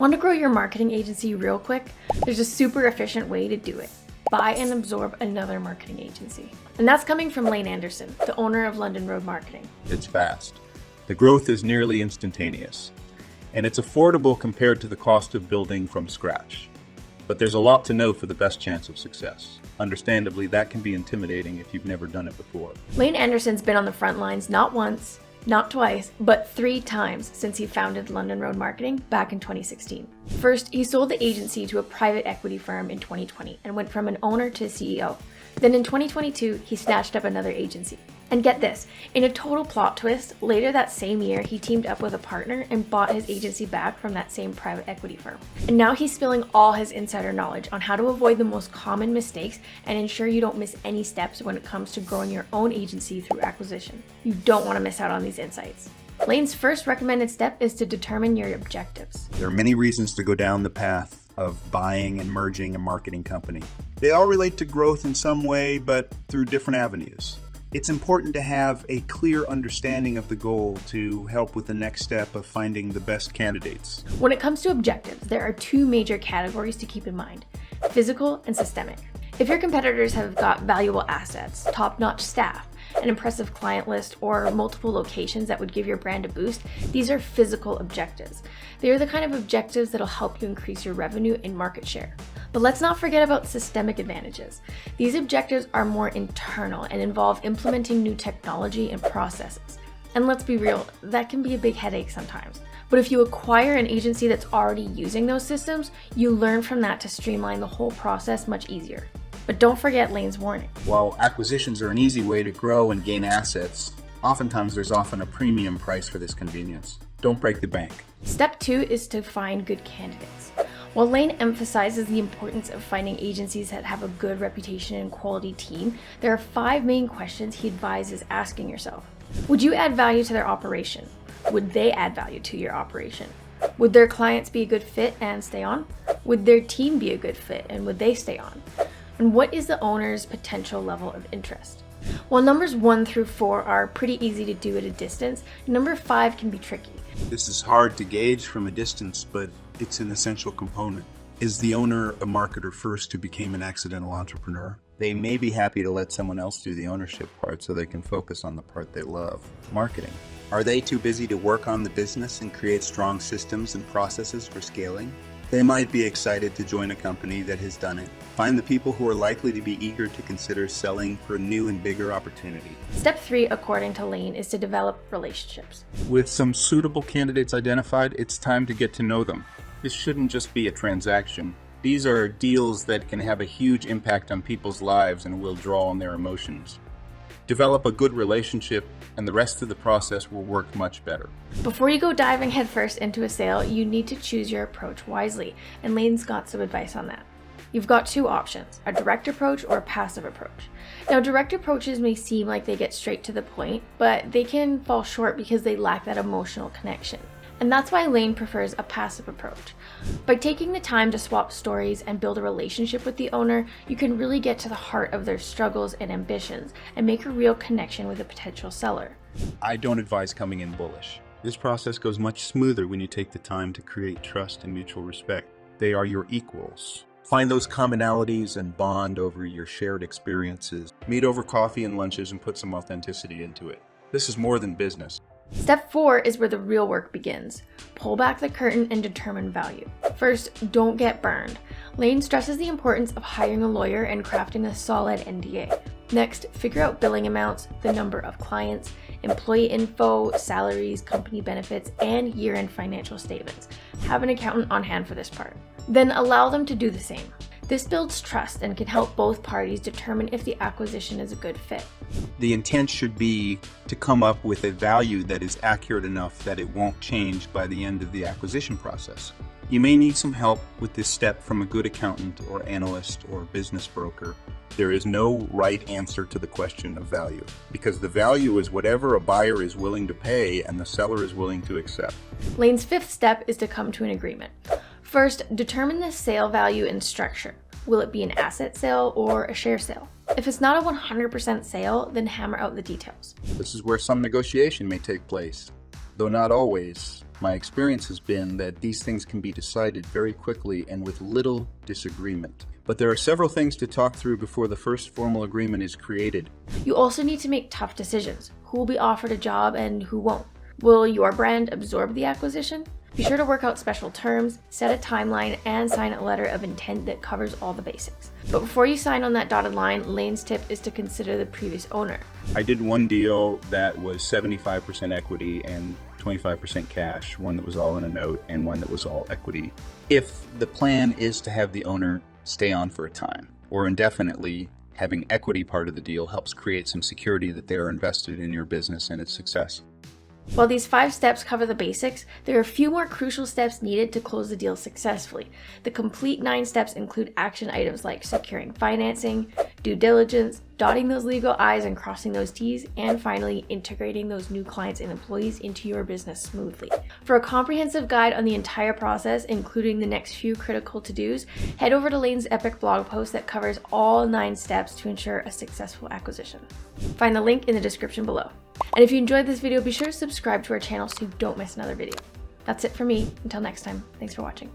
Want to grow your marketing agency real quick? There's a super efficient way to do it. Buy and absorb another marketing agency. And that's coming from Lane Anderson, the owner of London Road Marketing. It's fast. The growth is nearly instantaneous. And it's affordable compared to the cost of building from scratch. But there's a lot to know for the best chance of success. Understandably, that can be intimidating if you've never done it before. Lane Anderson's been on the front lines not once, not twice, but 3 times since he founded London Road Marketing back in 2016. First, he sold the agency to a private equity firm in 2020 and went from an owner to CEO. Then in 2022, he snatched up another agency. And get this, in a total plot twist, later that same year, he teamed up with a partner and bought his agency back from that same private equity firm. And now he's spilling all his insider knowledge on how to avoid the most common mistakes and ensure you don't miss any steps when it comes to growing your own agency through acquisition. You don't want to miss out on these insights. Lane's first recommended step is to determine your objectives. There are many reasons to go down the path of buying and merging a marketing company. They all relate to growth in some way, but through different avenues. It's important to have a clear understanding of the goal to help with the next step of finding the best candidates. When it comes to objectives, there are 2 major categories to keep in mind: physical and systemic. If your competitors have got valuable assets, top-notch staff, an impressive client list, or multiple locations that would give your brand a boost, these are physical objectives. They are the kind of objectives that'll help you increase your revenue and market share. But let's not forget about systemic advantages. These objectives are more internal and involve implementing new technology and processes. And let's be real, that can be a big headache sometimes. But if you acquire an agency that's already using those systems, you learn from that to streamline the whole process much easier. But don't forget Lane's warning. While acquisitions are an easy way to grow and gain assets, oftentimes there's often a premium price for this convenience. Don't break the bank. Step 2 is to find good candidates. While Lane emphasizes the importance of finding agencies that have a good reputation and quality team, there are 5 main questions he advises asking yourself. Would you add value to their operation? Would they add value to your operation? Would their clients be a good fit and stay on? Would their team be a good fit and would they stay on? And what is the owner's potential level of interest? While numbers 1 through 4 are pretty easy to do at a distance, number 5 can be tricky. This is hard to gauge from a distance, but it's an essential component. Is the owner a marketer first who became an accidental entrepreneur? They may be happy to let someone else do the ownership part so they can focus on the part they love, marketing. Are they too busy to work on the business and create strong systems and processes for scaling? They might be excited to join a company that has done it. Find the people who are likely to be eager to consider selling for a new and bigger opportunity. Step 3, according to Lane, is to develop relationships. With some suitable candidates identified, it's time to get to know them. This shouldn't just be a transaction. These are deals that can have a huge impact on people's lives and will draw on their emotions. Develop a good relationship, and the rest of the process will work much better. Before you go diving headfirst into a sale, you need to choose your approach wisely, and Lane's got some advice on that. You've got 2 options, a direct approach or a passive approach. Now, direct approaches may seem like they get straight to the point, but they can fall short because they lack that emotional connection. And that's why Lane prefers a passive approach. By taking the time to swap stories and build a relationship with the owner, you can really get to the heart of their struggles and ambitions and make a real connection with a potential seller. I don't advise coming in bullish. This process goes much smoother when you take the time to create trust and mutual respect. They are your equals. Find those commonalities and bond over your shared experiences. Meet over coffee and lunches and put some authenticity into it. This is more than business. Step 4 is where the real work begins. Pull back the curtain and determine value. First, don't get burned. Lane stresses the importance of hiring a lawyer and crafting a solid NDA. Next, figure out billing amounts, the number of clients, employee info, salaries, company benefits, and year-end financial statements. Have an accountant on hand for this part. Then allow them to do the same. This builds trust and can help both parties determine if the acquisition is a good fit. The intent should be to come up with a value that is accurate enough that it won't change by the end of the acquisition process. You may need some help with this step from a good accountant or analyst or business broker. There is no right answer to the question of value, because the value is whatever a buyer is willing to pay and the seller is willing to accept. Lane's 5th step is to come to an agreement. First, determine the sale value and structure. Will it be an asset sale or a share sale? If it's not a 100% sale, then hammer out the details. This is where some negotiation may take place, though not always. My experience has been that these things can be decided very quickly and with little disagreement. But there are several things to talk through before the first formal agreement is created. You also need to make tough decisions. Who will be offered a job and who won't? Will your brand absorb the acquisition? Be sure to work out special terms, set a timeline, and sign a letter of intent that covers all the basics. But before you sign on that dotted line, Lane's tip is to consider the previous owner. I did one deal that was 75% equity and 25% cash, one that was all in a note and one that was all equity. If the plan is to have the owner stay on for a time or indefinitely, having equity part of the deal helps create some security that they are invested in your business and its success. While these 5 steps cover the basics, there are a few more crucial steps needed to close the deal successfully. The complete 9 steps include action items like securing financing, due diligence, dotting those legal I's and crossing those T's, and finally integrating those new clients and employees into your business smoothly. For a comprehensive guide on the entire process, including the next few critical to-dos, head over to Lane's epic blog post that covers all 9 steps to ensure a successful acquisition. Find the link in the description below. And if you enjoyed this video, be sure to subscribe to our channel so you don't miss another video. That's it for me. Until next time, thanks for watching.